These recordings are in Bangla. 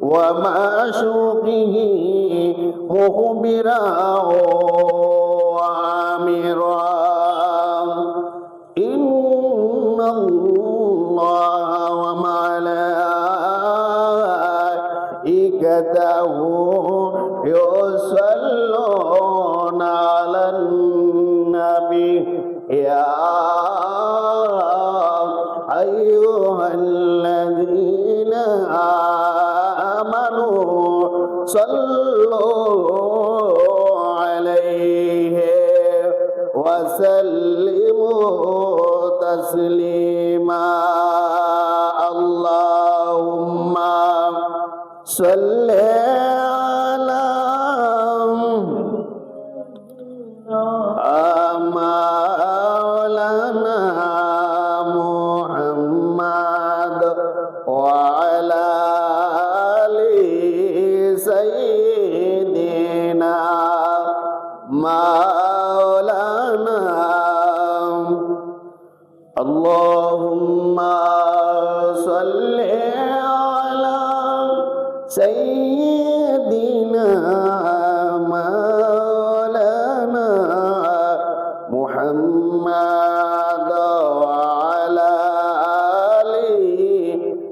ومعشوقه مخبرا وآمرا إن الله وملائكته يصلون على النبي يا أيها الذين آمنوا صلوا عليه وسلموا تسليما اللهم صل على مولانا محمد وعلى آل سيدنا مولانا اللهم صل على سيدنا مولانا محمد وعلى آل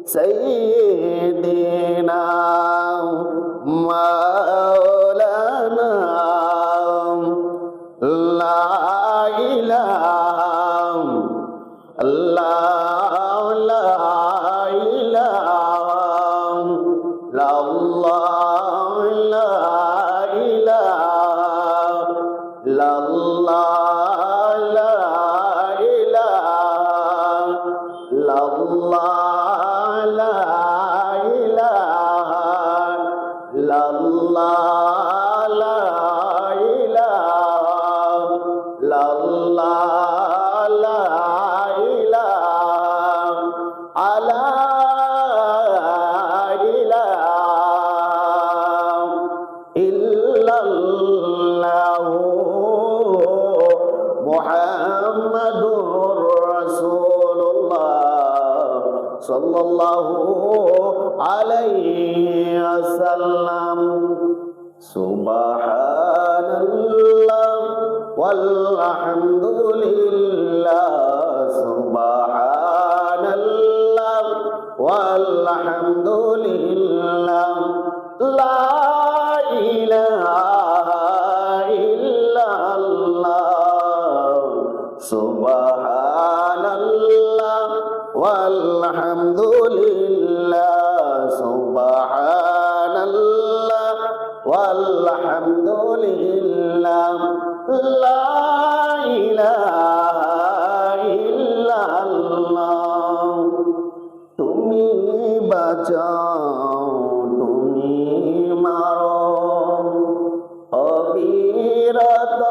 سيدنا مولانا لا إله لا إله لا الله لا إله لا الله لا إله لا الله لا إله لا الله لا إله لا الله لا إله على إلا الله محمد رسول الله صلى الله عليه وسلم سبحان الله والحمد لله سبحان الله والحمد لله لا إله إلا الله سبحان الله والحمد لله سبحان الله والحمد لله لا إله إلا الله তুমি বাঁচাও তুমি মারো অবিরত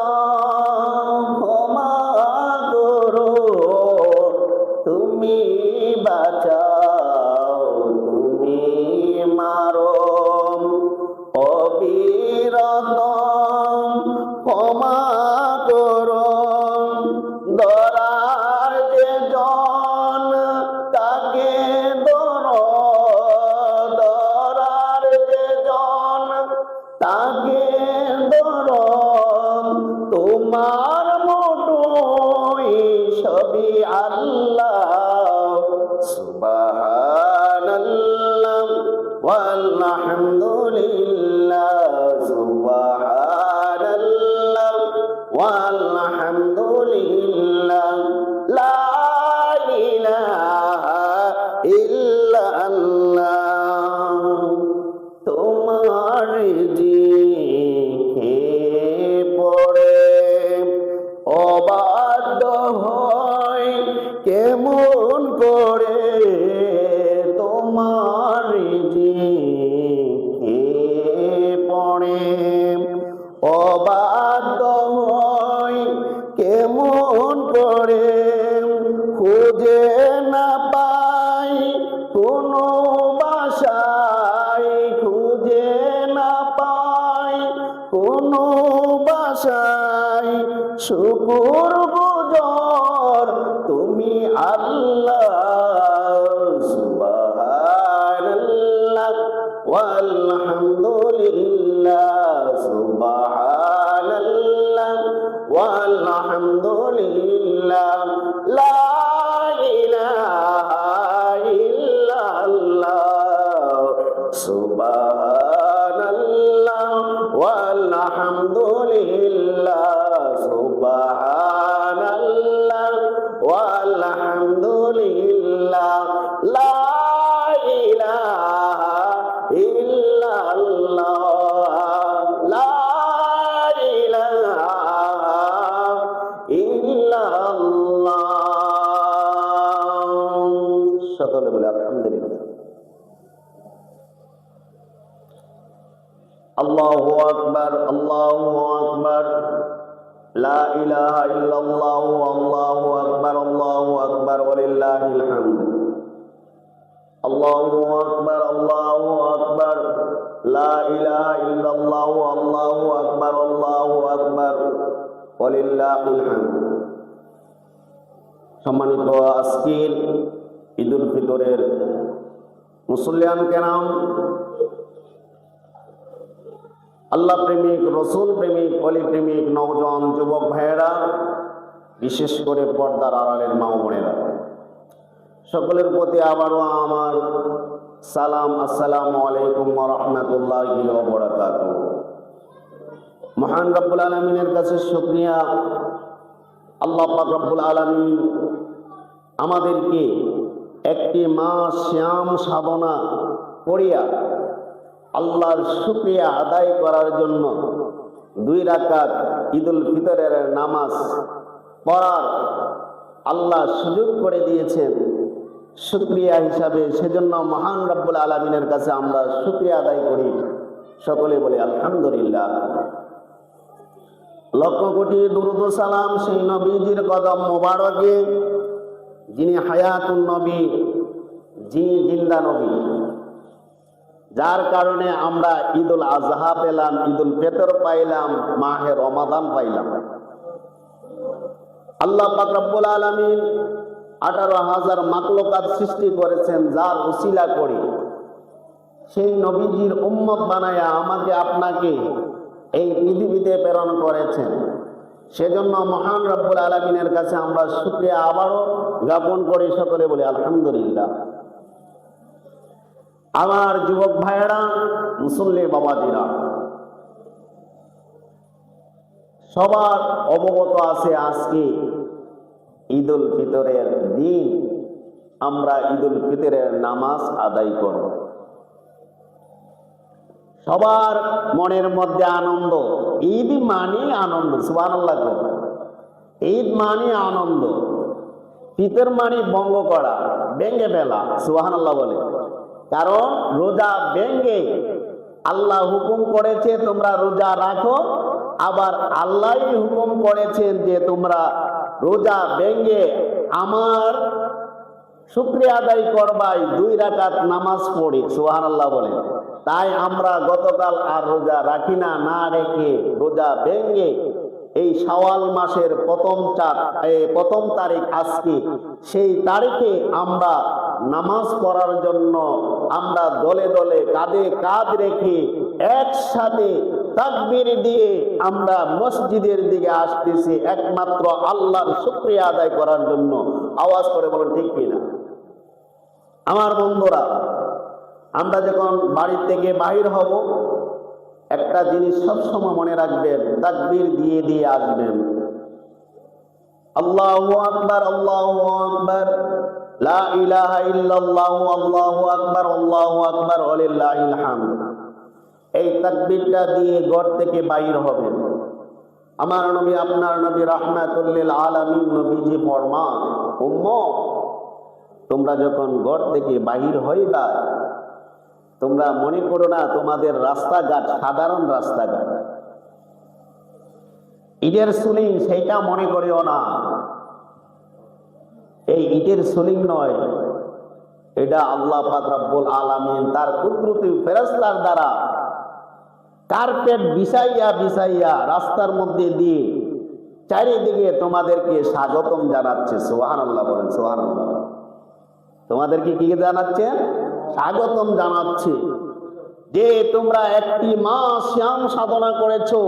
ক্ষমা করো তুমি বাঁচাও তুমি মারো অবিরত ক্ষমা করো ধরার যে জন তাকে ধরো ধরার যে জন তাকে ধরো তোমার মোটই সবই আল্লাহ সুবহানাল্লাহ ওয়ালহামদুলিল্লাহ সুবহানাল্লাহ ওয়ালহামদুলিল্লাহ লা ইলাহা ইল্লাল্লাহ তোমার জিকে পড়ে অবাধ্য হয় কেমন করে তোমার জিকে পড়ে অবাধ্য হয় কেমন করে খুঁজে না পাই কোনো বাসায় খুঁজে না পাই কোনো বাসায় শুকুর গুজার তুমি আল্লাহ সুবহানাল্লাহ ওয়া walhamdulillah, subhanallah walhamdulillah, la ilaha illallah, subhanallah walhamdulillah, subhanallah walhamdulillah, la ilaha illallah, la ilaha illallah। সকলে বলে আলহামদুলিল্লাহ। আল্লাহু আকবার, আল্লাহু আকবার, লা ইলাহা ইল্লাল্লাহ, আল্লাহু আকবার, আল্লাহু আকবার, ওয়ালিল্লাহিল হামদ। আল্লাহু আকবার, আল্লাহু আকবার, লা ইলাহা ইল্লাল্লাহ, আল্লাহু আকবার, আল্লাহু আকবার, ওয়ালিল্লাহিল হামদ। সম্মানিত আজকের ঈদুল ফিতরের মুসল্লিয়ান কেরাম, আল্লাহ প্রেমিক, রসুল প্রেমিক, অলি প্রেমিক নওজোয়ান যুবক ভাইয়েরা, বিশেষ করে পর্দার আড়ালের মা ও বোনেরা, সকলের প্রতি আবারও আমার সালাম, আসসালামু আলাইকুম ওয়া রাহমাতুল্লাহি ওয়া বারাকাতুহু। মহান রব্বুল আলামিনের কাছে শুকরিয়া, আল্লাহ পাক রব্বুল আলামিন আমাদেরকে একটি মাস শ্যাম সাধনা করিয়া আল্লাহর শুকরিয়া আদায় করার জন্য 2 রাকাত ঈদুল ফিতরের নামাজ পড়ার আল্লাহ সুযোগ করে দিয়েছেন শুকরিয়া হিসাবে। সেজন্য মহান রব্বুল আলামিনের কাছে আমরা শুকরিয়া আদায় করি। সকলে বলি আলহামদুলিল্লাহ। লক্ষ কোটি দুরূদ ও সালাম সেই নবীজির কদম মোবারকে, যিনি হায়াতুন নবী, যিনি জিন্দা নবী, যার কারণে আমরা ঈদুল আজহা পেলাম, ঈদুল ফিতর পাইলাম, মাহে রমাদান পাইলাম। আল্লাহ পাক রব্বুল আলামিন 18,000 মাখলুকাত সৃষ্টি করেছেন, যার উসিলা করে সেই নবীজির উম্মত বানায়া আমাকে আপনাকে এই পৃথিবীতে প্রেরণ করেছেন। সেজন্য মহান রব্বুল আলামিনের কাছে আমরা শুকরিয়া আবারও জ্ঞাপন করি। সকলে বলি আলহামদুলিল্লাহ। আমার যুবক ভাইয়েরা, মুসল্লি বাবাজিরা, সবার অবগত আছে আজকে ঈদুল ফিতরের দিন, আমরা ঈদুল ফিতরের নামাজ আদায় করব। সবার মনের মধ্যে আনন্দ, ঈদ মানে আনন্দ, সুবহানাল্লাহ। ঈদ মানে আনন্দ, ফিতর মানে ভঙ্গ করা, ভেঙে ফেলা, সুবহানাল্লাহ বলে। কারণ রোজা ভেঙে আল্লাহ হুকুম করেছে তোমরা রোজা রাখো, আবার আল্লাহই হুকুম করেছেন যে তোমরা রোজা ভেঙে আমার শুকরিয়া আদায় করবাই 2 রাকাত নামাজ পড়ে, সুবহানাল্লাহ বলে। তাই আমরা গতকাল আর রোজা রাখি না, না রেখে রোজা ভেঙে এই শাওয়াল মাসের প্রথম তারিখ আজকে, সেই তারিখে আমরা নামাজ পড়ার জন্য আমরা দলে দলে কাঁধে কাঁধ রেখে একসাথে তাকবীর দিয়ে আমরা মসজিদের দিকে আসতেছি একমাত্র আল্লাহর শুকরিয়া আদায় করার জন্য। আওয়াজ করে বলেন ঠিক কিনা? আমার বন্ধুরা, আমরা যখন বাড়ি থেকে বাহির হব, একটা জিনিস সবসময় মনে রাখবেন, তাকবীর দিয়ে দিয়ে আসবেন। আল্লাহু আকবার, আল্লাহু আকবার, লা ইলাহা ইল্লাল্লাহ, আল্লাহু আকবার, আল্লাহু আকবার, ওয়ালিল্লাহিল হামদ। এই তাকবীরটা দিয়ে ঘর থেকে বাইর হবেন। আমার নবী, আপনার নবী রাহমাতুল লিল আলামিন নবীজি ফরমান, উম্মত তোমরা যখন ঘর থেকে বাহির হইবা, তোমরা মনে করো না তোমাদের রাস্তাঘাট সাধারণ রাস্তাঘাট, ইটের সুলিং, সেইটা মনে করিও না। এই ইটের সুলিং নয়, এটা আল্লাহ পাক রব্বুল আলামিন তার কুদরতি ফেরেশতার দ্বারা কার্পেট বিছাইয়া বিছাইয়া রাস্তার মধ্যে দিয়ে চারিদিকে তোমাদেরকে স্বাগতম জানাচ্ছে। সুবহানাল্লাহ বলেন, সুবহানাল্লাহ। তোমাদেরকে কি জানাচ্ছে? স্বাগতম জানাচ্ছে। যে তোমরা একটি মাস শ্যাম সাধনা করেছো,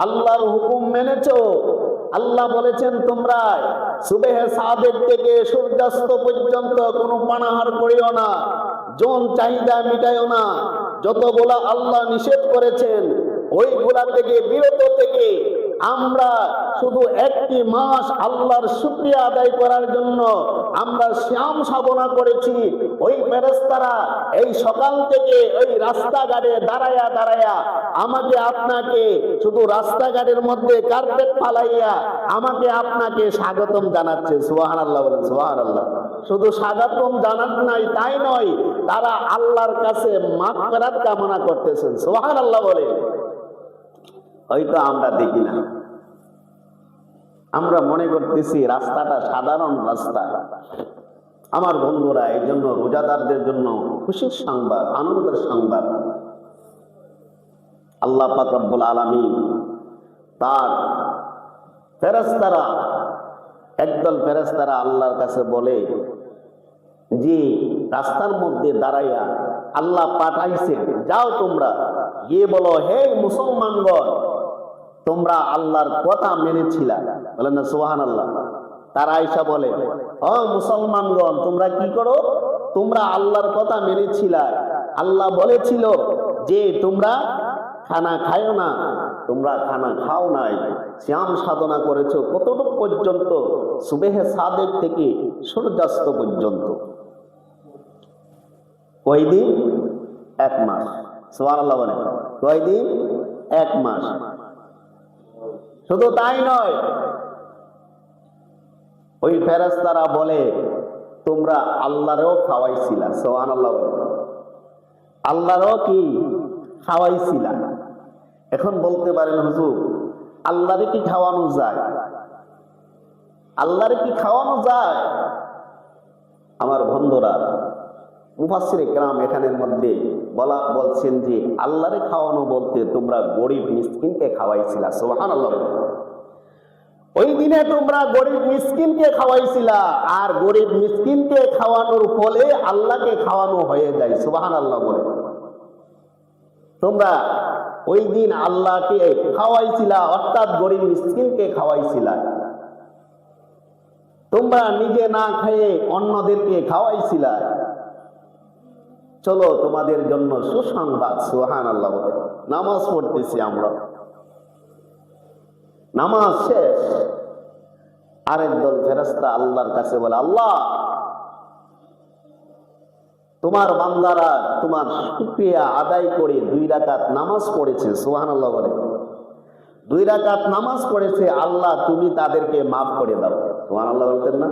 আল্লাহর হুকুম মেনেছো। আল্লাহ বলেছেন তোমরা সুবহে সাদেক থেকে সূর্যাস্ত পর্যন্ত কোনো পানাহার করিও না, যৌন চাহিদা মিটাইও না। যতগুলা আল্লাহ নিষেধ করেছেন ওইগুলা থেকে বিরত থেকে আমরা শুধু একটি মাস আল্লাহর শুকরিয়া আদায় করার জন্য আমরা শ্যাম সাধনা করেছি। ওই ফেরেশতারা এই সকাল থেকে ওই রাস্তাঘাটে দাঁড়ায়া দাঁড়ায়া আমাকে আপনাকে শুধু রাস্তাঘাটের মধ্যে কার্পেট ফালাইয়া আমাকে আপনাকে স্বাগতম জানাচ্ছে। সুবহানাল্লাহ বলেন, সুবহানাল্লাহ। শুধু স্বাগতম জানান নাই তাই নয়, তারা আল্লাহর কাছে মাগফিরাত কামনা করতেছেন। সুবহানাল্লাহ বলে। হয়তো আমরা দেখি না, আমরা মনে করতেছি রাস্তাটা সাধারণ রাস্তা। আমার বন্ধুরা, এই জন্য রোজাদারদের জন্য খুশির সংবাদ, আনন্দের সংবাদ। আল্লাহ পাক রব্বুল আলামিন তার ফেরেশতারা, একদল ফেরেশতারা আল্লাহর কাছে বলে যে রাস্তার মধ্যে দাঁড়াইয়া আল্লাহ পাঠাইছেন, যাও তোমরা গিয়ে বলো, হে মুসলমানগণ, তোমরা আল্লাহর কথা মেনেছিলা। বলেন না সুবহানাল্লাহ। তারা আয়েশা বলে, ও মুসলমানগণ, তোমরা কি করো? তোমরা আল্লাহর কথা মেনেছিলা। আল্লাহ বলেছিল যে তোমরা খানা খাও না, তোমরা খানা খাও নাই, শ্যাম সাধনা করেছো কতটুকু পর্যন্ত? সুবহে সাদেক থেকে সূর্যাস্ত পর্যন্ত। কয়দিন? এক মাস। সুবহানাল্লাহ বলে, কয়দিন? এক মাস। শুধু তাই নয়, ওই ফেরেশতারা বলে তোমরা আল্লাহরও খাওয়াইছিলা। সুবহানাল্লাহ বলে, আল্লাহরও কি খাওয়াইছিলা। এখন বলতে পারেন, হুজুর আল্লাহরে কি খাওয়ানো যায়? আল্লাহরে কি খাওয়ানো যায়? আমার বন্ধুরা, মুফাসসিরে কেরাম এখানের মধ্যে বলছেন যে আল্লাহরে খাওয়ানো বলতে তোমরা গরিব মিসকিনকে খাওয়াইছিলা। সুবহানাল্লাহ। ওই দিনে তোমরা গরিব মিসকিনকে খাওয়াইছিলা, আর গরিব মিসকিনকে খাওয়ানোর ফলে আল্লাহকে খাওয়ানো হয়ে যায়। সুবহানাল্লাহ বলে, তোমরা ওই দিন আল্লাহকে খাওয়াইছিলা, অর্থাৎ গরিব মিসকিনকে খাওয়াইছিলা। তোমরা নিজে না খেয়ে অন্যদেরকে খাওয়াইছিলা। চলো তোমাদের জন্য সুসংবাদ। সুবহানাল্লাহ বলে, নামাজ পড়তেছি আমরা, নামাজ শেষ, আরেক দল ফেরেশতা আল্লাহর কাছে বলে, আল্লাহ তোমার বান্দারা তোমার শুকরিয়া আদায় করে 2 রাকাত নামাজ পড়েছে। সুবহানাল্লাহ বলে, 2 রাকাত নামাজ পড়েছে, আল্লাহ তুমি তাদেরকে মাফ করে দাও। সুবহানাল্লাহ বলতেন না?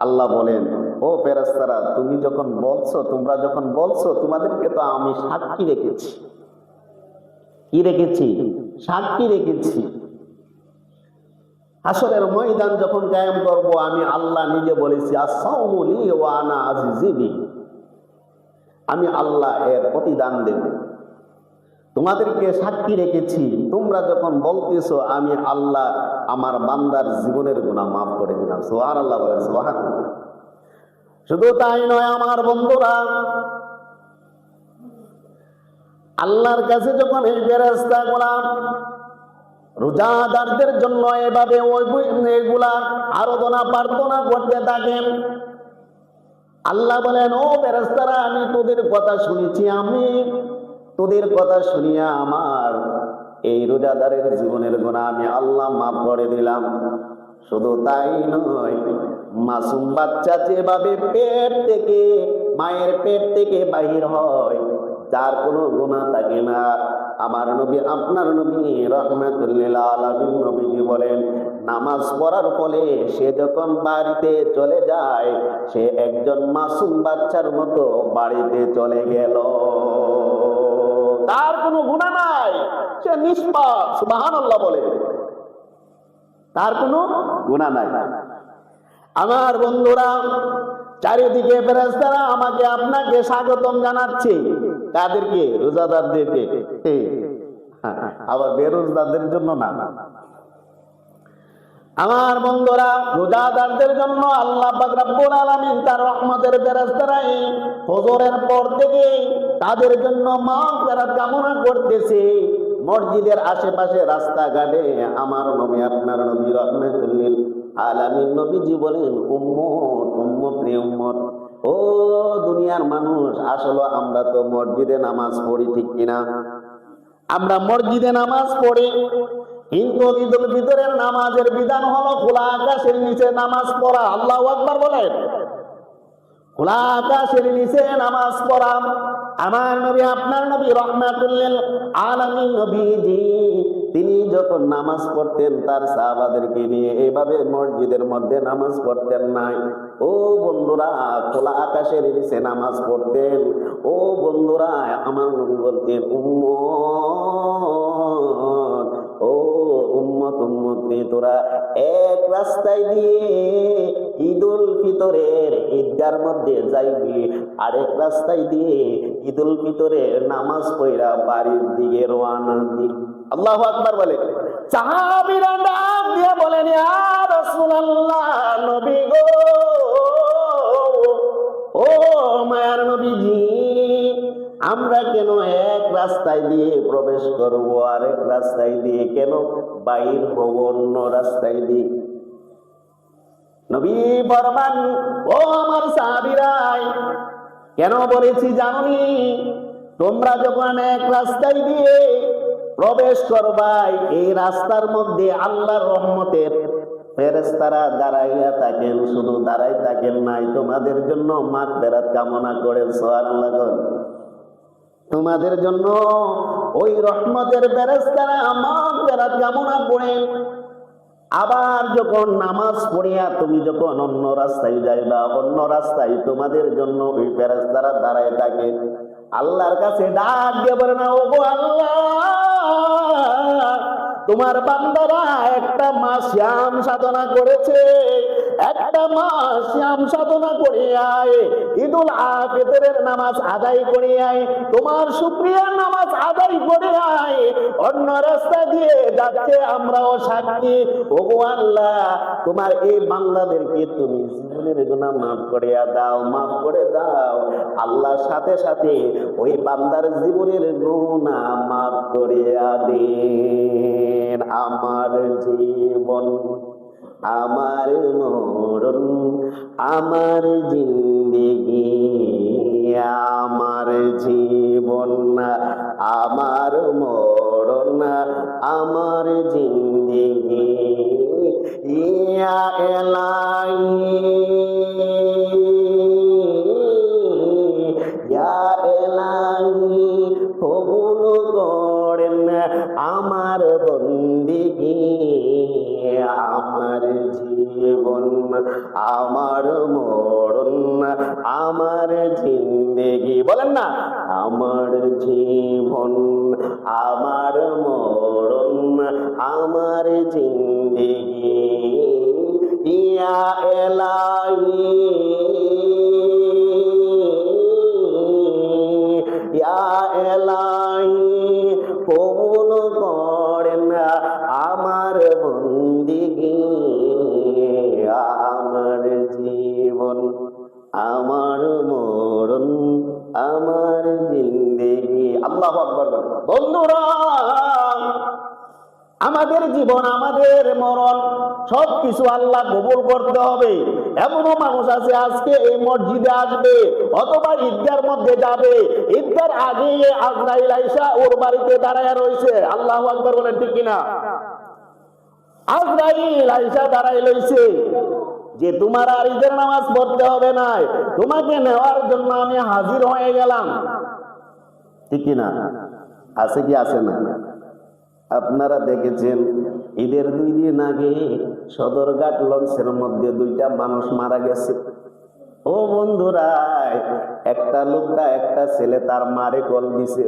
আল্লাহ বলেন, ও ফেরেশতারা, তুমি যখন বলছো, তোমরা যখন বলছো, তোমাদেরকে তো আমি সাক্ষী রেখেছি। কি রেখেছি? সাক্ষী রেখেছি। হাসরের ময়দান যখন কায়েম করব, আমি আল্লাহ নিজে বলেছি, আস-সাওমু লি ওয়া আনা আজিজি বিহি, আমি আল্লাহ এর প্রতিদান দেব। তোমাদেরকে সাক্ষী রেখেছি, তোমরা যখন বলতেছো আমি আল্লাহ আমার বান্দার জীবনের গুনাহ মাফ করে দিলাম। সুবহানাল্লাহ বলেন, সুবহানাল্লাহ। শুধু তাই নয় আমার বন্ধুরা, আল্লাহর কাছে যখন এই ফেরেশতাগুলা রোজাদারদের জন্য এভাবে এগুলা আরাধনা প্রার্থনা করতে থাকেন, আল্লাহ বলেন, ও ফেরেশতারা, আমি তোদের কথা শুনেছি, আমি তোদের কথা শুনিয়া আমার এই রোজাদারের জীবনের গুনাহ আমি আল্লাহ মাফ করে দিলাম। শুধু তাই নয়, মাসুম বাচ্চা যেভাবে পেট থেকে, মায়ের পেট থেকে বাহির হয়, যার কোনো গুনাহ থাকে না, আমার নবী, আপনার নবী রাহমাতুল লিল আলামিন নবীজি বলেন, নামাজ পড়ার ফলে সে যখন বাড়িতে চলে যায়, সে একজন মাসুম বাচ্চার মতো বাড়িতে চলে গেল। তার কোনো গুনাহ নাই, সে নিষ্পাপ। সুবহানাল্লাহ বলে, তার কোনো গুনাহ নাই। আমার বন্ধুরা, চারিদিকে ফেরেশতারা আমাকে আপনাকে স্বাগতম জানাচ্ছে। তাদেরকে? রোজাদারদেরকে। আবার বেরোজগারদের জন্য না। আমার বন্ধুরা, রোজাদারদের জন্য আল্লাহ পাক রব্বুল আলামিন তার রহমতের ফেরেশতারা ফজরের পর থেকে তাদের জন্য মাগফিরাত কামনা করতেছে। মসজিদের আশেপাশে রাস্তাঘাটে আমার নবী, আপনার নবী রাহমাতুল লিল আলামিন নবীজি বলেন, উম্মত উম্মত রে উম্মত, ও দুনিয়ার মানুষ, আসলে আমরা তো মসজিদে নামাজ পড়ি, ঠিক কিনা? আমরা মসজিদে নামাজ পড়ি, কিন্তু ঈদুল ফিতরের নামাজের বিধান হলো খোলা আকাশের নিচে নামাজ পড়া। আল্লাহু আকবার বলেন। খোলা আকাশের নিচে নামাজ পড়া। আমার নবী, আপনার নবী রাহমাতুল লিল আলামিন নবীজি তিনি যখন নামাজ পড়তেন তার সাহাবাদেরকে নিয়ে এভাবে মসজিদের মধ্যে নামাজ পড়তেন নাই। ও বন্ধুরা, খোলা আকাশের নিচে নামাজ পড়তেন। ও বন্ধুরা, আমার নবী বলতেন, উম্মত, ও উম্মত উম্মত, তোরা এক রাস্তায় দিয়ে ঈদুল ফিতরের ঈদগার মধ্যে যাইবি, আরেক রাস্তায় দিয়ে ঈদুল ফিতরের নামাজ পড়া বাড়ির দিকে রওনা দিবি। আল্লাহু আকবার বলে। সাহাবীরা ডাক দিয়ে বলেন, ইয়া রাসূলুল্লাহ, নবী গো, ও মায়ার নবীজি, আমরা কেন এক রাস্তায় দিয়ে প্রবেশ করব, আরেক রাস্তায় দিয়ে কেন বাইর হব অন্য রাস্তায় দিয়ে? নবী ফরমান, ও আমার সাহাবীরাই, কেন বলেছি জানি? তোমরা যখন এক রাস্তায় দিয়ে প্রবেশ করবাই, এই রাস্তার মধ্যে আল্লাহর রহমতের ফেরেশতারা দাঁড়াইয়া থাকেন। শুধু দাঁড়াই থাকেন নাই, তোমাদের জন্য মাগফিরাত কামনা করেন। সুবহানাল্লাহ। তোমাদের জন্য ওই রহমতের ফেরেশতারা মাগফিরাত কামনা করেন। আবার যখন নামাজ পড়িয়া তুমি যখন অন্য রাস্তায় যাইবা, অন্য রাস্তায় তোমাদের জন্য ওই ফেরেশতারা দাঁড়ায় থাকে। আল্লাহর কাছে ডাক দিয়ে বলে না, ওগো আল্লাহ, তোমার বান্দারা একটা মাস শ্যাম সাধনা করেছে, একটা মাস শ্যাম সাধনা করিয়ায় ঈদুল ফিতরের নামাজ আদায় করিয়ায়, তোমার শুকরিয়ার নামাজ আদায় করিয়ায় অন্য রাস্তা দিয়ে যাচ্ছে, আমরাও সাক্ষী। ওগো আল্লাহ, তোমার এই বান্দাদেরকে তুমি জীবনের গুনাহ মাফ করিয়া দাও, মাফ করে দাও। আল্লাহর সাথে সাথে ওই বান্দার জীবনের গুনাহ মাফ করিয়া দেন। আমার জীবন, আমার মরণ, আমার জিন্দেগি, আমার জীবন, আমার মরণ, আমার জিন্দেগি, ইয়া এলাহি, ইয়া এলাহি, কবুল করেন আমার বন্দেগি, আমার জীবন, আমার মরণ, আমার জিন্দেগি। বলেন না, আমার জীবন, আমার মরণ, আমার জিন্দেগি, ইয়া এলাহি, ইয়া এলাহি, কবুল করেন আমার বন্দেগি, আমার জীবন, আমার মরণ, আমার জিন্দেগি। আল্লাহু আকবার। বন্ধুরা, আমাদের জীবন, আমাদের মরণ সবকিছু আল্লাহ কবুল করতে হবে। এমনও মানুষ আছে আজকে এই মসজিদে আসবে অথবা ঈদগার মধ্যে যাবে, ঈদগার আগে আজরাইল আইসা ওর বাড়িতে দাঁড়ায় রয়েছে। আল্লাহু আকবার বলেন, ঠিক কিনা? আজরাইল আইসা দাঁড়াই লইছে যে তোমার আর ঈদের নামাজ পড়তে হবে না, তোমাকে নেওয়ার জন্য আমি হাজির হয়ে গেলাম, ঠিক কিনা? আছে কি আছে না? আপনারা দেখেছেন ঈদের 2 দিন আগে সদরঘাট লঞ্চের মধ্যে 2টা মানুষ মারা গেছে। ও বন্ধুরা, একটা লোকটা, একটা ছেলে তার মারে কল দিছে,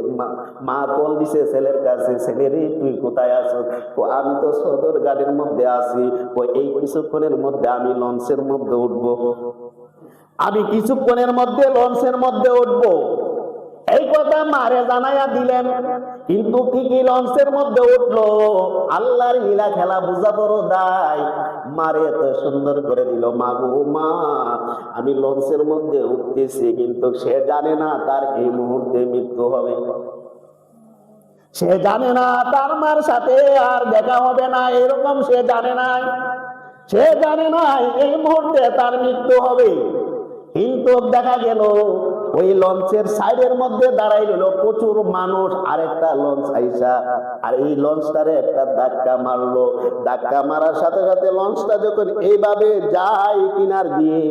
মা কল দিছে ছেলের কাছে, ছেলেরে তুই কোথায় আছো? ও আমি তো সদরঘাটের মধ্যে আছি, ও এই কিছুক্ষণের মধ্যে আমি লঞ্চের মধ্যে উঠবো, আমি কিছুক্ষণের মধ্যে লঞ্চের মধ্যে উঠবো। এই কথা মারে জানাইয়া দিলেন। কিন্তু ঠিকই লঞ্চের মধ্যে উঠলো, আল্লাহর লীলা খেলা বুঝা বড় দায়। মারে এত সুন্দর করে দিল, মা গো মা, আমি লঞ্চের মধ্যে উঠতেছি, কিন্তু সে জানে না তার এই মুহূর্তে মৃত্যু হবে। সে জানে না তার মার সাথে আর দেখা হবে না, এরকম সে জানে না। সে জানে না এই মুহূর্তে তার মৃত্যু হবে। কিন্তু দেখা গেল ওই লঞ্চের সাইডের মধ্যে দাঁড়াই গেল প্রচুর মানুষ। আরেকটা লঞ্চ আইসা আর এই লঞ্চটারে একটা ধাক্কা মারলো। ধাক্কা মারার সাথে সাথে লঞ্চটা যখন এইভাবে যায় কিনার দিয়ে,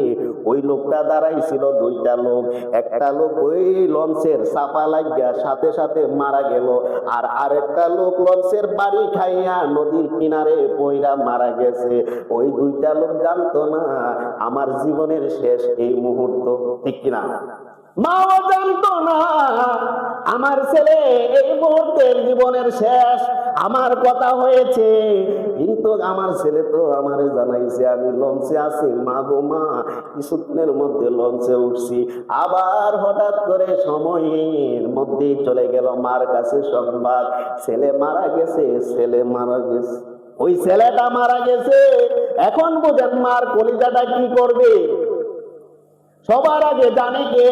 ওই লোকটা দাঁড়াইছিল দুইটা লোক। একটা লোক ওই লঞ্চের চাপা লাগিয়া সাথে সাথে মারা গেল, আর আরেকটা লোক লঞ্চের বাড়ি খাইয়া নদীর কিনারে পইরা মারা গেছে। ওই দুইটা লোক জানতো না আমার জীবনের শেষ এই মুহূর্ত, ঠিক কিনা? মাও জানতো না আমার ছেলে এই মুহূর্তের জীবনের শেষ, আমার কথা হয়েছে। কিন্তু আমার ছেলে তো আমার জানাইছে আমি লঞ্চে আছি। মা গো মা, কিছুক্ষণের মধ্যে লঞ্চে উঠছি। আবার হঠাৎ করে সময়ের মধ্যে চলে গেল মার কাছে সংবাদ, ছেলে মারা গেছে, ছেলে মারা গেছে। ওই ছেলেটা মারা গেছে। এখন বুঝেন মার কলিজাটা কি করবে? সবার আগে জানে কে?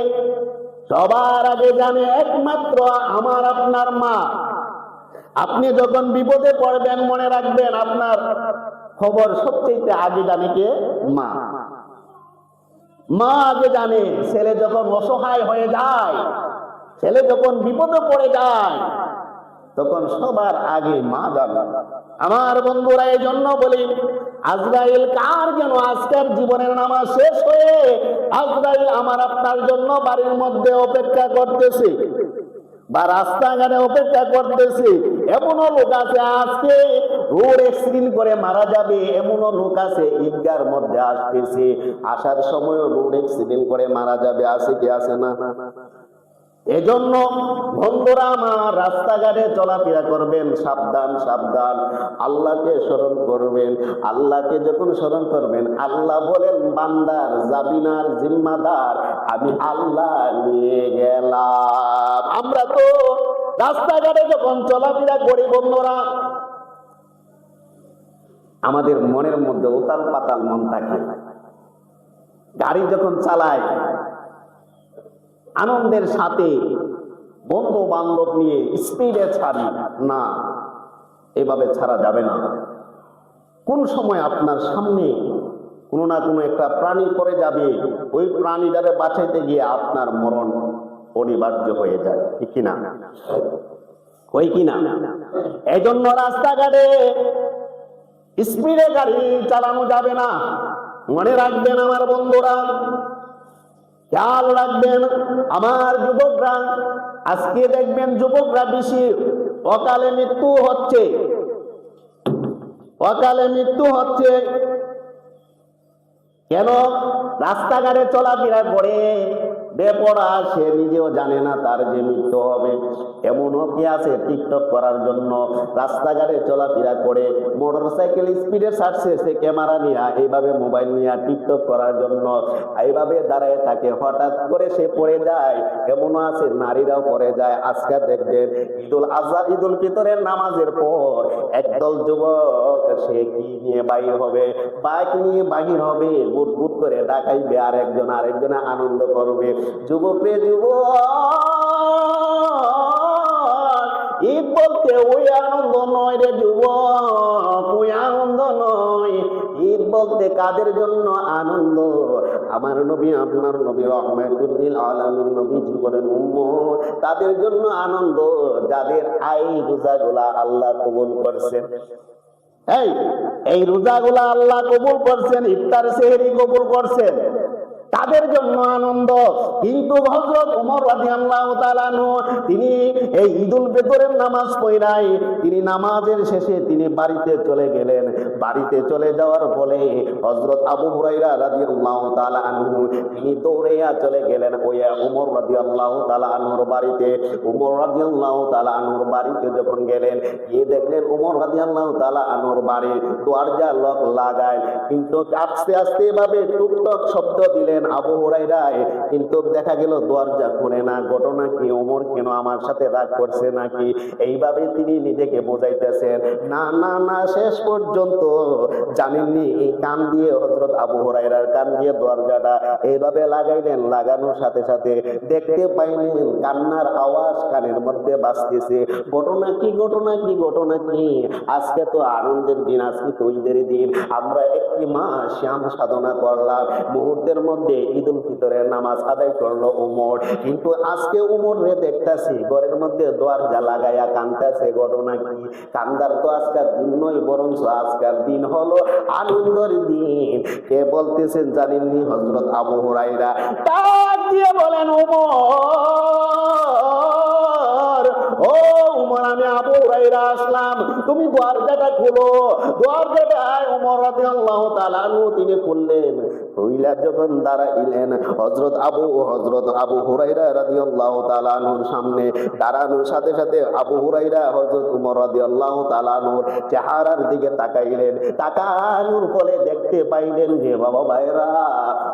সবার আগে জানে একমাত্র আমার আপনার মা। আপনি যখন বিপদে পড়বেন মনে রাখবেন আপনার খবর সবচেয়ে আগে জানে কে? মা। মা আগে জানে। ছেলে যখন অসহায় হয়ে যায়, ছেলে যখন বিপদে পড়ে যায়, তখন সবার আগে মা জানে। আমার বন্ধুরা, এই জন্য বলি আজরাইল কার যেন আজকের জীবনের নামাজ শেষ হয়ে আজরাইল আমার আপনার জন্য বাড়ির মধ্যে অপেক্ষা করতেছে বা রাস্তাঘাটে অপেক্ষা করতেছে। এমনও লোক আছে আজকে রোড অ্যাক্সিডেন্ট করে মারা যাবে, এমনও লোক আছে ঈদগার মধ্যে আসতেছে, আসার সময় রোড অ্যাক্সিডেন্ট করে মারা যাবে। আছে কি আছে না? এজন্য বন্ধুরা আমার, রাস্তাঘাটে চলাফেরা করবেন সাবধান সাবধান, আল্লাহকে স্মরণ করবেন। আল্লাহকে যখন স্মরণ করবেন, আল্লাহ বলেন বান্দার জামিনার জিম্মাদার আমি আল্লাহ নিয়ে গেলাম। আমরা তো রাস্তাঘাটে যখন চলাফেরা করি বন্ধুরা, আমাদের মনের মধ্যে উতাল পাতাল মন থাকে। গাড়ি যখন চালায় আনন্দের সাথে বন্ধু বান্ধব নিয়ে স্পিডে ছাড়ি না, এভাবে ছাড়া যাবে না। কোন সময় আপনার সামনে কোনো না কোনো একটা প্রাণী পড়ে যাবে, ওই প্রাণীটারে বাঁচাইতে গিয়ে আপনার মরণ অনিবার্য হয়ে যায়, ঠিক কিনা? ওই কিনা? এই জন্য রাস্তাঘাটে স্পিডে গাড়ি চালানো যাবে না। মনে রাখবেন আমার বন্ধুরা, খেয়াল রাখবেন আমার যুবকরা। আজকে দেখবেন যুবকরা বেশি অকালে মৃত্যু হচ্ছে, অকালে মৃত্যু হচ্ছে। কেন? রাস্তাঘাটে চলাফেরা করে বেপরা, সে নিজেও জানে না তার যে মৃত্যু হবে। এমনও কি আছে টিকটক করার জন্য রাস্তাঘাটে চলাফেরা করে মোটর সাইকেল স্পিডে ছাড়ছে, সে ক্যামেরা নিয়ে এইভাবে মোবাইল নিয়ে টিকটক করার জন্য এইভাবে দাঁড়ায় থাকে, হঠাৎ করে সে পড়ে যায়। এমনও আছে নারীরাও পড়ে যায়। আজকে দেখবেন ঈদুল আজহা, ঈদুল ফিতরের নামাজের পর একদল যুবক সে কি নিয়ে বাহির হবে, বাইক নিয়ে বাহির হবে, বুট করে ডাকাইবে, আর একজন আরেকজনে আনন্দ করবে। যুবক রে যুবক, ঈদ বলতে ওই আনন্দ নয় রে যুবক, ওই আনন্দ নয়। ঈদ বলতে কাদের জন্য আনন্দ? আমার নবী, আপনার নবী রহমাতুল লিল আলামিন নবী জীবনের উম্মত, তাদের জন্য আনন্দ যাদের রোজাগুলা আল্লাহ কবুল করছেন। এই রোজাগুলা আল্লাহ কবুল করছেন, ইফতার সেহরি কবুল করছেন, তাদের জন্য আনন্দ। কিন্তু হযরত ওমর রাদিয়াল্লাহু তাআলা আনহু তিনি এই ঈদুল ফিতরের নামাজ পড়াই, তিনি নামাজের শেষে তিনি বাড়িতে চলে গেলেন। বাড়িতে চলে যাওয়ার ফলে হযরত আবু হুরায়রা রাদিয়াল্লাহু তাআলা আনহু তিনি দৌড়াইয়া চলে গেলেন ওই ওমর রাদিয়াল্লাহু তাআলা আনহুর বাড়িতে। ওমর রাদিয়াল্লাহু তাআলা আনহুর বাড়িতে যখন গেলেন, গিয়ে দেখলেন ওমর রাদিয়াল্লাহু তাআলা আনহুর বাড়ির দরজা লক লাগায়, কিন্তু আস্তে আস্তে এভাবে টুকটক শব্দ দিলেন, আবু হুরায়রা কিন্তু দেখা গেল দরজা খুলে না। ঘটনা কি? ওমর কেন আমার সাথে রাগ করছে নাকি? এইভাবে তিনি নিজেকে বোঝাইতেছেন। না না না, শেষ পর্যন্ত জানেননি এই কান দিয়ে হযরত আবু হুরায়রার কান দিয়ে দরজাটা এইভাবে লাগাইলেন। লাগানোর সাথে সাথে দেখতে পাইলেন কান্নার আওয়াজ কানের মধ্যে বাজতেছে। ঘটনা কি? ঘটনা কি? ঘটনা কি? আজকে তো আনন্দের দিন, আজকে তো ঈদের দিন। আমরা একটি মাস শ্যাম সাধনা করলাম, মুহূর্তের মধ্যে ঈদুল ফিতরের নামাজ আদায় করলো ওমর। কিন্তু আজকে ওমর রে দেখতাছি ঘরের মধ্যে দরজা লাগাইয়া কাঁদতেছে। ঘটনা কি? কান্দার তো আজকের দিন নয়, বরঞ্চ আজকের দিন হলো আনন্দের দিন। কে বলতেছেন জানেননি? হযরত আবু হুরায়রা ডাক দিয়ে বলেন, ওমর, ও ওমর, আমি আবু হুরায়রা আসলাম, তুমি দরজাটা খুলো। দরজাটায় ওমর রাদিয়াল্লাহু তাআলা আনহু তিনি খুললেন। হইলা যখন দাঁড়াইলেন হযরত আবু হুরায়রা রাদিয়াল্লাহু তাআলা আনহুর সামনে দাঁড়ানোর সাথে সাথে আবু হুরায়রা হযরত ওমর রাদিয়াল্লাহু তাআলা আনহুর চেহারার দিকে তাকাইলেন। তাকানোর ফলে দেখতে পাইলেন যে বাবা ভাইরা,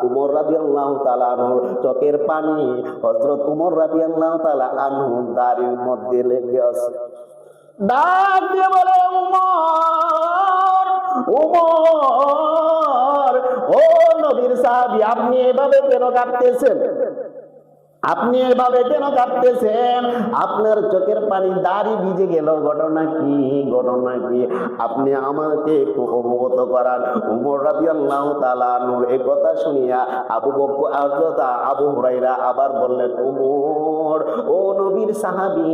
ওমর রাদিয়াল্লাহু তাআলা আনহুর চোখের পানি হযরত ওমর রাদিয়াল্লাহু তাআলা আনহুর দাড়ির মধ্যে লেগে আছে। ডাক দিয়ে বলে, ওমর, ওমর, ও নবীর সাহাবী, আপনি এভাবে কেন কাঁদতেছেন? আপনি এভাবে কেন কাঁদতেছেন? আপনার চোখের পানি দাড়ি ভিজে গেল। ঘটনা কি? ঘটনা কি? আপনি আমাকে একটু অবগত করান। ওমর রাদিয়াল্লাহু তাআলা আনহুর এই কথা শুনিয়া আবু হুরায়রা আবার বললেন, ওমর, ও নবীর সাহাবী,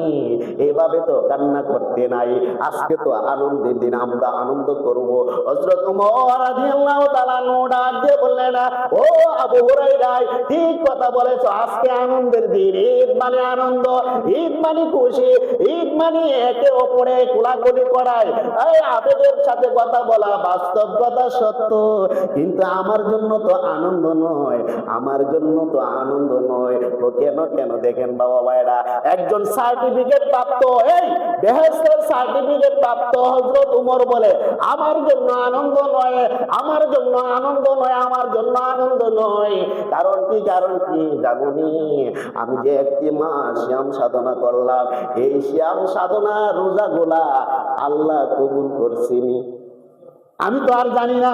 এভাবে তো কান্না করতে নাই। আজকে তো আনন্দের দিন, আমরা আনন্দ করব। হযরত ওমর রাদিয়াল্লাহু তাআলা আনহু ডাক দিয়ে বললেন, ও আবু হুরায়রা, ঠিক কথা বলেছো, আজকে আনন্দের দিন। ঈদ মানে আনন্দ, ঈদ মানে খুশি, ঈদ মানে একে অপরে কোলাকুলি করায়, এই আবেগের সাথে কথা বলা, বাস্তব কথা সত্য। কিন্তু আমার জন্য তো আনন্দ নয়, আমার জন্য তো আনন্দ নয়। তো কেন কেন? দেখেন বাবা ভাইরা, একজন সার্টিফিকেট প্রাপ্ত, এই বেহেশতের সার্টিফিকেট প্রাপ্ত হযরত ওমর বলে, আমার জন্য আনন্দ নয়, আমার জন্য আনন্দ নয়, আমার জন্য আনন্দ নয়। কারণ কি? কারণ কি জানুনি? আমি যে একটি মাস শ্যাম সাধনা করলাম, এই শ্যাম সাধনা রোজা গোলা আল্লাহ কবুল করছিনি। আমি তো আর জানি না।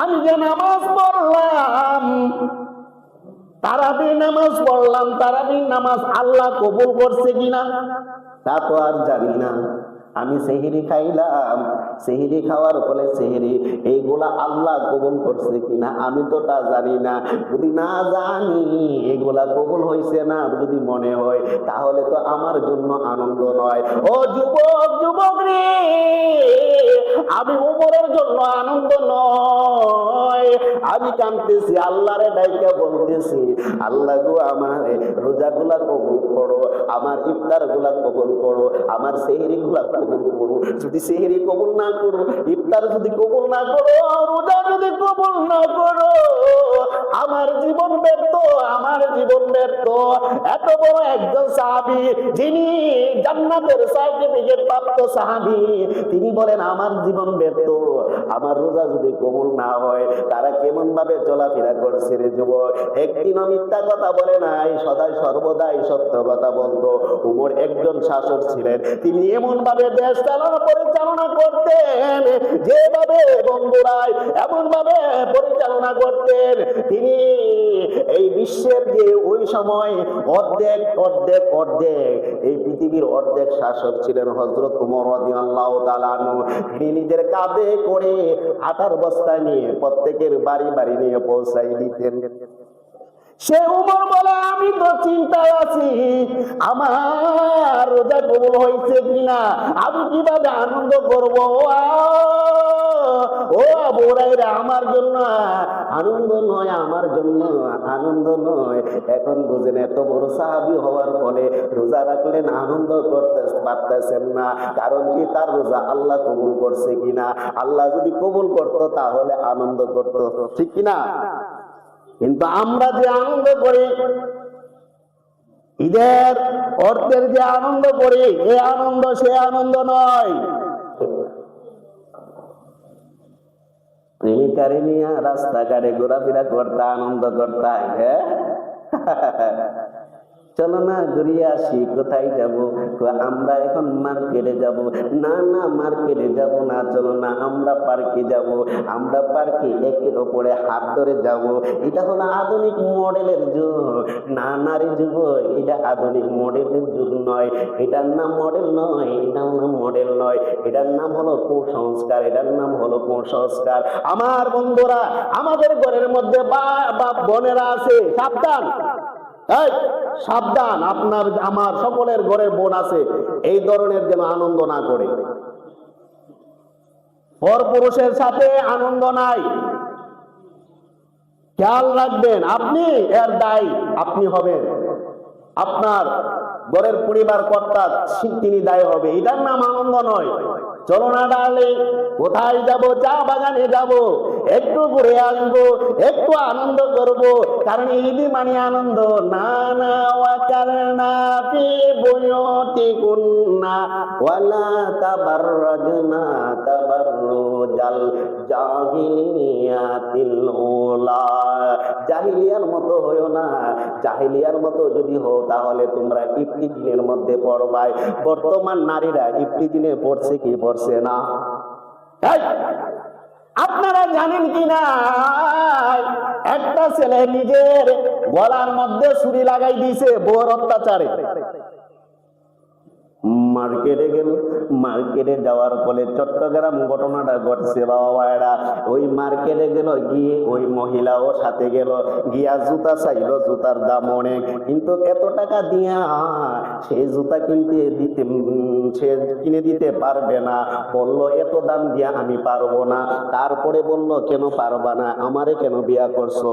আমি যে নামাজ পড়লাম, তারাবির নামাজ পড়লাম, তারাবির নামাজ আল্লাহ কবুল করছে কিনা তা তো আর জানি না। আমি সেহরি খাইলাম, সেহরি খাওয়ার ফলে সেহরি এইগুলা আল্লাহ কবুল করছে কিনা আমি তো তা জানি না। যদি না জানি এগুলা কবুল হয়েছে না যদি মনে হয়, তাহলে তো আমার জন্য আনন্দ নয়। ও যুবক, যুবক রে, আমি ওমরের জন্য আনন্দ নয়, আমি কাঁদতেছি, আল্লাহরে ডাইকা বলতেছি, আল্লাহ গো, আমার রোজাগুলা কবুল করো, আমার ইফতার গুলা কবুল করো, আমার সেহরি গুলা কবুল করো। যদি সেহরি কবুল না করো, ইফতার যদি কবুল না করো, রোজা যদি কবুল না করো, আমার জীবন ব্যর্থ, আমার জীবন ব্যর্থ। এত বড় একজন সাহাবী, যিনি জান্নাতের সার্টিফিকেট প্রাপ্ত সাহাবী, তিনি বলেন আমার জীবন ব্যর্থ, আমার রোজা যদি কবুল না হয়। তারা কেমন ভাবে চলাফেরা করছে রে যুবক? একদিনও মিথ্যা কথা বলে নাই, সদাই সর্বদাই সত্য কথা বলতো। ওমর একজন শাসক ছিলেন, তিনি এমন ভাবে দেশ পরিচালনা করতেন, যেভাবে বন্ধুরাই এমন ভাবে পরিচালনা করতেন, তিনি এই বিশ্বের যে ওই সময় অর্ধেক অর্ধেক অর্ধেক এই পৃথিবীর অর্ধেক শাসক ছিলেন হযরত ওমর রাদিয়াল্লাহু তাআলা আনহু। তিনি নিজের কাঁধে করে আটার বস্তা নিয়ে প্রত্যেকের বাড়ি বাড়ি নিয়ে পৌঁছাই দিতেন। সে ওমর বলে, আমি তো চিন্তায় আছি, আমার রোজা কবুল হয়েছে কিনা, আমি কিভাবে আনন্দ করব। ও আবু হুরায়রা, আমার জন্য আনন্দ নয়, আমার জন্য আনন্দ নয়। এখন বুঝেন, এত বড় সাহাবী হওয়ার ফলে রোজা রাখলেন, আনন্দ করতে পারতেছেন না। কারণ কি? তার রোজা আল্লাহ কবুল করছে কিনা। আল্লাহ যদি কবুল করতো তাহলে আনন্দ করতো, ঠিক কিনা? কিন্তু আমরা যে আনন্দ করি, ঈদের অর্থের যে আনন্দ করি, এ আনন্দ সে আনন্দ নয়। প্রেমিকারে নিয়ে রাস্তাঘাটে ঘোরাফেরা করতে, আনন্দ করতে, হ্যাঁ চলো না ঘুরিয়ে আসি। কোথায় যাব? আমরা এখন মার্কেটে যাব। না না, মার্কেটে যাব না, চলো না আমরা পার্কে যাব। আমরা পার্কে একের ওপরে হাত ধরে যাব। এটা হলো আধুনিক মডেলের যুগ। না নারী যুগ, এটা আধুনিক মডেলের যুগ নয়। এটার নাম মডেল নয়, এটার নাম মডেল নয়, এটার নাম হলো কুসংস্কার, এটার নাম হলো কুসংস্কার। আমার বন্ধুরা, আমাদের ঘরের মধ্যে বাপ বোনেরা আছে, সাবধান, সাবধান। আপনার আমার সকলের ঘরের বোন আছে, এই ধরনের যেন আনন্দ না করে। পরপুরুষের সাথে আনন্দ নাই, খেয়াল রাখবেন। আপনি এর দায়ী আপনি হবেন, আপনার ঘরের পরিবার কর্তা তিনি দায়ী হবে। এটার নাম আনন্দ নয়। চলো না ডার্লিং, কোথায় যাব? চা বাগানে যাব, একটু ঘুরে আসবো, একটু আনন্দ করব, কারণ ঈদ মানে আনন্দ। না না, ওয়াকারনা ফি বুয়ুতিকুন্না ওয়ালা তাবাররাজনা তাবাররুজাল জাহিলিয়াতিল উলা। জাহিলিয়ার মতো হইও না। জাহিলিয়ার মতো যদি হও তাহলে তোমরা ইফতিজিনের মধ্যে পড়বাই। বর্তমান নারীরা ইফতিজিনে পড়ছে কি পড়ছে না? আপনারা জানেন কি না, একটা ছেলে নিজের গলার মধ্যে ছুরি লাগাই দিয়েছে বউর অত্যাচারে। মার্কেটে গেল, মার্কেটে যাওয়ার ফলে চট্টগ্রাম ঘটনাটা ঘটছে বাবা ভাইরা। ওই মার্কেটে গেল, গিয়ে ওই মহিলাও সাথে গেল, গিয়া জুতা চাইলো, জুতার দাম অনেক, কিন্তু এত টাকা দিয়া সেই জুতা সে কিনে দিতে পারবে না। বললো এত দাম দিয়া আমি পারবো না। তারপরে বললো কেন পারবা না, আমারে কেন বিয়া করছো?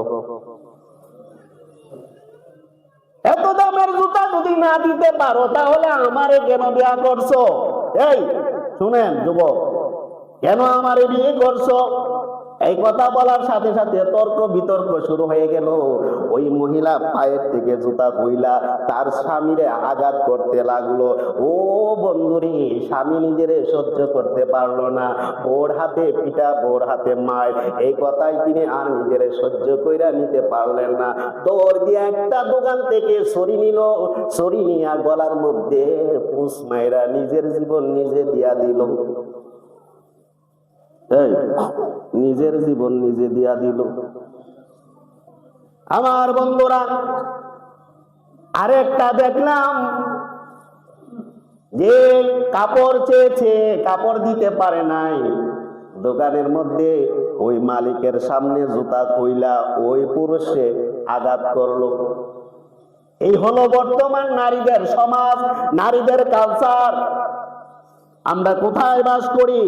এত দামের জুতা যদি না দিতে পারো তাহলে আমারে কেন বিয়ে করছো? এই শুনেন যুবক, কেন আমারে বিয়ে করছো? এই কথা বলার সাথে সাথে তর্ক বিতর্ক শুরু হয়ে গেল। ওই মহিলা পায়ের থেকে জুতা খুইলা তার স্বামীরে আঘাত করতে লাগলো। ও বন্ধুরে, স্বামী নিজেরে সহ্য করতে পারলো না, ওর হাতে পিটা, ওর হাতে মার। এই কথাই তিনি আর নিজেরে সহ্য কইরা নিতে পারলেন না। দৌড় দিয়ে একটা দোকান থেকে ছড়ি নিল, ছড়ি নিয়া গলার মধ্যে পুষ মাইরা নিজের জীবন নিজে দিয়া দিল। নিজের জীবন নিজে দিয়া দিল। আমার বন্ধুরা, আরেকটা দেখলাম যে কাপড় চেয়েছে, কাপড় দিতে পারে নাই। দোকানের মধ্যে ওই মালিকের সামনে জুতা খুইলা ওই পুরুষে আঘাত করলো। এই হলো বর্তমান নারীদের সমাজ, নারীদের কালচার। আমরা কোথায় বাস করি?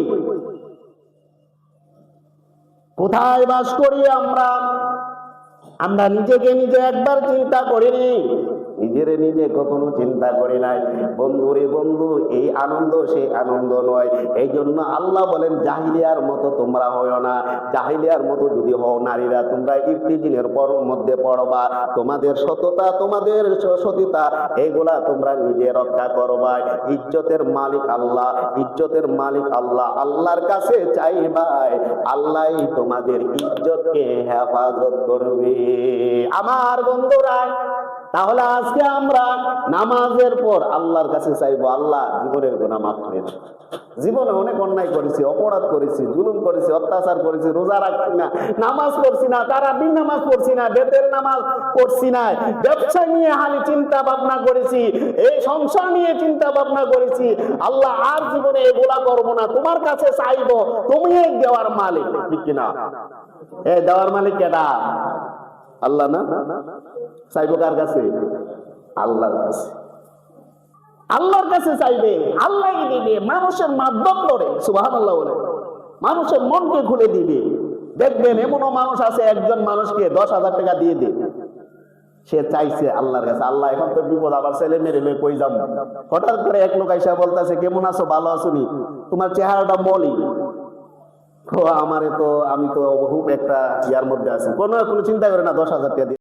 কোথায় বাস করি আমরা? আমরা নিজেকে নিজে একবার চিন্তা করিনি, নিজেরে নিজে কখনো চিন্তা করি নাই। বন্ধুরে বন্ধু, এই আনন্দ সেই আনন্দ নয়। এই জন্য আল্লাহ বলেন জাহিলিয়ার মতো তোমরা হও না। জাহিলিয়ার মতো যদি হও নারীরা, তোমরা ইফতিজিনের মধ্যে পড়বা। তোমাদের সততা, তোমাদের সতীতা, এইগুলা তোমরা নিজে রক্ষা করবা। ইজ্জতের মালিক আল্লাহ, ইজ্জতের মালিক আল্লাহ। আল্লাহর কাছে চাইবাই, আল্লাহই তোমাদের ইজ্জতকে হেফাজত করবে। আমার বন্ধুরা, তাহলে আজকে আমরা নামাজের পর আল্লাহর কাছে চাইবো, আল্লাহ জীবনের গুনাহ মাফ করে দাও। জীবনে অনেক অন্যায় করেছি, অপরাধ করেছি, জুলুম করেছি, অত্যাচার করেছি, রোজা রাখছি না, নামাজ পড়ছি না, তারাবির নামাজ পড়ছি না, বেতের নামাজ পড়ছি না, ব্যবসা নিয়ে হালি চিন্তা ভাবনা করেছি, এই সংসার নিয়ে চিন্তা ভাবনা করেছি। আল্লাহ আর জীবনে এগুলা করবো না, তোমার কাছে চাইবো, তুমি দেওয়ার মালিক, ঠিক কিনা? এই দেওয়ার মালিক কেডা? আল্লাহ না? চাইবো কার কাছে? আল্লাহর কাছে। আল্লাহর কাছে চাইবে, আল্লাহই দিবে। মানুষের মাধ্যম করে, সুবহানাল্লাহ বলে, মানুষের মনকে খুলে দিবে। দেখবেন এমনও মানুষ আছে, একজন মানুষকে 10,000 টাকা দিয়ে দেবে, সে চাইছে আল্লাহর কাছে, আল্লাহ এখন তো বিপদ, আবার ছেলে মেরে লয়ে কই যাবো। হঠাৎ করে এক লোক আইসা বলতেছে, কেমন আছো, ভালো আছো নি, তোমার চেহারাটা মলি। আমারে তো, আমি তো খুব একটা ইয়ার মধ্যে আছি, কোনো চিন্তা করে না 10,000 টাকা